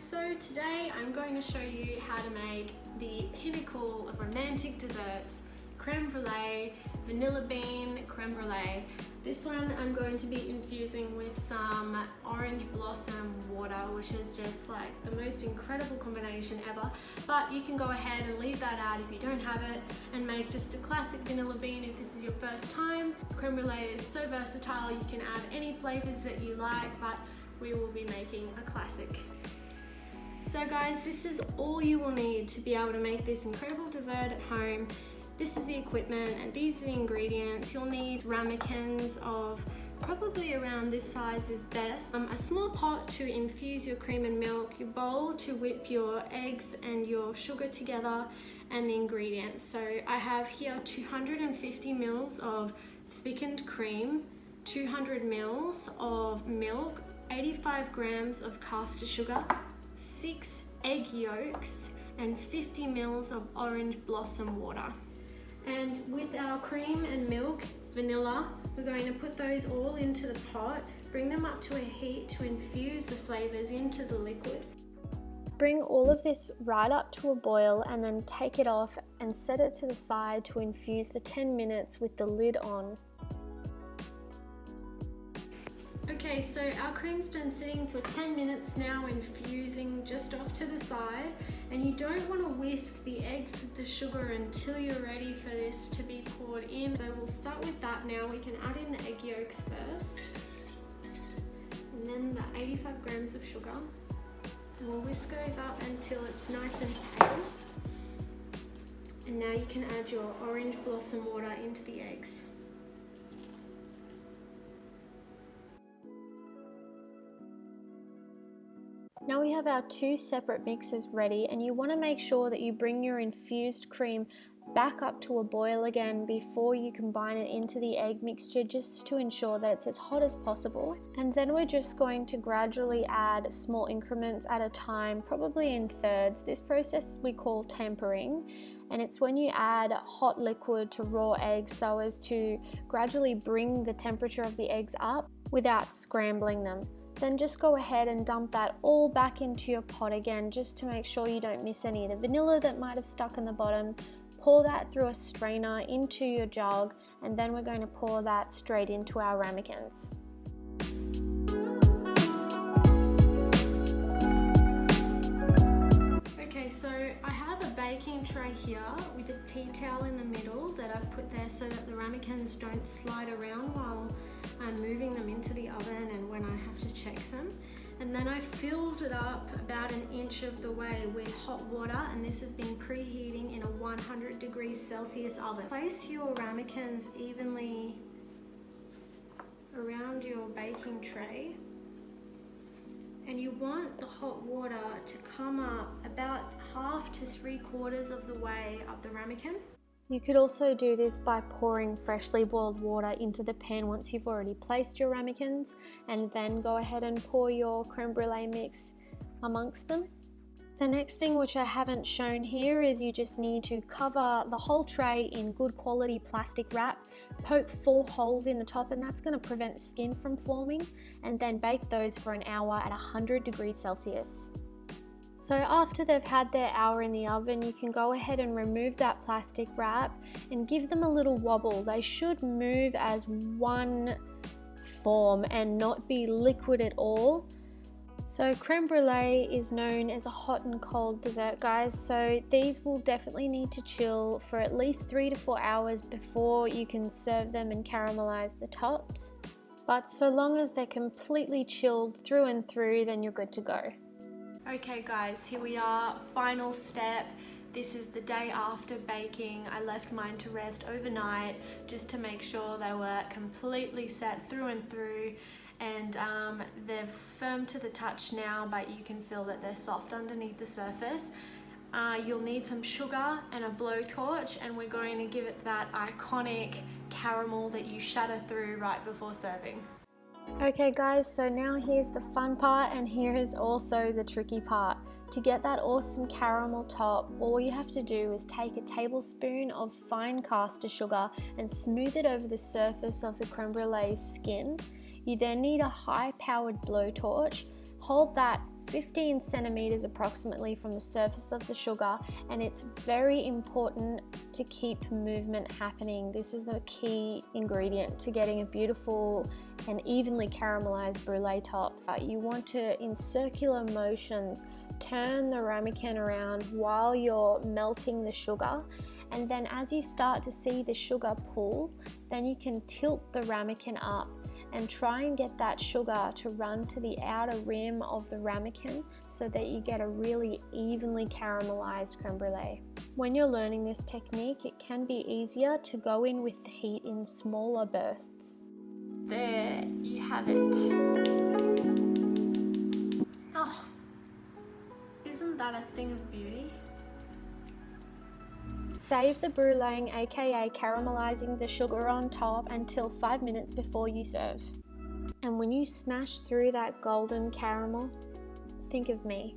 So today I'm going to show you how to make the pinnacle of romantic desserts, creme brulee, vanilla bean creme brulee. This one I'm going to be infusing with some orange blossom water, which is just like the most incredible combination ever. But you can go ahead and leave that out if you don't have it and make just a classic vanilla bean if this is your first time. Creme brulee is so versatile, you can add any flavors that you like, but we will be making a classic. So guys, this is all you will need to be able to make this incredible dessert at home. This is the equipment and these are the ingredients. You'll need ramekins of probably around this size is best. A small pot to infuse your cream and milk, your bowl to whip your eggs and your sugar together, and the ingredients. So I have here 250 mils of thickened cream, 200 mils of milk, 85 grams of caster sugar, 6 egg yolks, and 50 mils of orange blossom water. And with our cream and milk, vanilla, we're going to put those all into the pot, bring them up to a heat to infuse the flavors into the liquid. Bring all of this right up to a boil and then take it off and set it to the side to infuse for 10 minutes with the lid on. Okay, so our cream's been sitting for 10 minutes now, infusing just off to the side, and you don't want to whisk the eggs with the sugar until you're ready for this to be poured in. So we'll start with that now. We can add in the egg yolks first, and then the 85 grams of sugar. And we'll whisk those up until it's nice and pale. And now you can add your orange blossom water into the eggs. Now we have our two separate mixes ready, and you want to make sure that you bring your infused cream back up to a boil again before you combine it into the egg mixture, just to ensure that it's as hot as possible. And then we're just going to gradually add small increments at a time, probably in thirds. This process we call tempering, and it's when you add hot liquid to raw eggs so as to gradually bring the temperature of the eggs up without scrambling them. Then just go ahead and dump that all back into your pot again, just to make sure you don't miss any of the vanilla that might have stuck in the bottom. Pour that through a strainer into your jug, and then we're going to pour that straight into our ramekins. Okay, so I have a baking tray here with a tea towel in the middle that I've put there so that the ramekins don't slide around while I'm moving them into the oven and when I have to check them. And then I filled it up about an inch of the way with hot water, and this has been preheating in a 100 degrees Celsius oven. Place your ramekins evenly around your baking tray, and you want the hot water to come up about half to 3/4 of the way up the ramekin. You could also do this by pouring freshly boiled water into the pan once you've already placed your ramekins, and then go ahead and pour your creme brulee mix amongst them. The next thing, which I haven't shown here, is you just need to cover the whole tray in good quality plastic wrap, poke 4 holes in the top, and that's going to prevent skin from forming, and then bake those for an hour at 100 degrees Celsius. So after they've had their hour in the oven, you can go ahead and remove that plastic wrap and give them a little wobble. They should move as one form and not be liquid at all. So creme brulee is known as a hot and cold dessert, guys, so these will definitely need to chill for at least 3 to 4 hours before you can serve them and caramelize the tops. But so long as they're completely chilled through and through, then you're good to go. Okay guys, here we are, final step. This is the day after baking. I left mine to rest overnight just to make sure they were completely set through and through, and they're firm to the touch now, but you can feel that they're soft underneath the surface. You'll need some sugar and a blowtorch, and we're going to give it that iconic caramel that you shatter through right before serving. Okay guys, so now here's the fun part, and here is also the tricky part. To get that awesome caramel top, all you have to do is take a tablespoon of fine caster sugar and smooth it over the surface of the creme brulee skin. You then need a high-powered blowtorch. Hold that 15 centimeters approximately from the surface of the sugar, and it's very important to keep movement happening. This is the key ingredient to getting a beautiful and evenly caramelized brulee top. You want to, in circular motions, turn the ramekin around while you're melting the sugar, and then as you start to see the sugar pull, then you can tilt the ramekin up and try and get that sugar to run to the outer rim of the ramekin so that you get a really evenly caramelized creme brulee. When you're learning this technique, it can be easier to go in with the heat in smaller bursts. There you have it. Oh, isn't that a thing of beauty? Save the bruleeing, aka caramelizing the sugar on top, until 5 minutes before you serve. And when you smash through that golden caramel, think of me.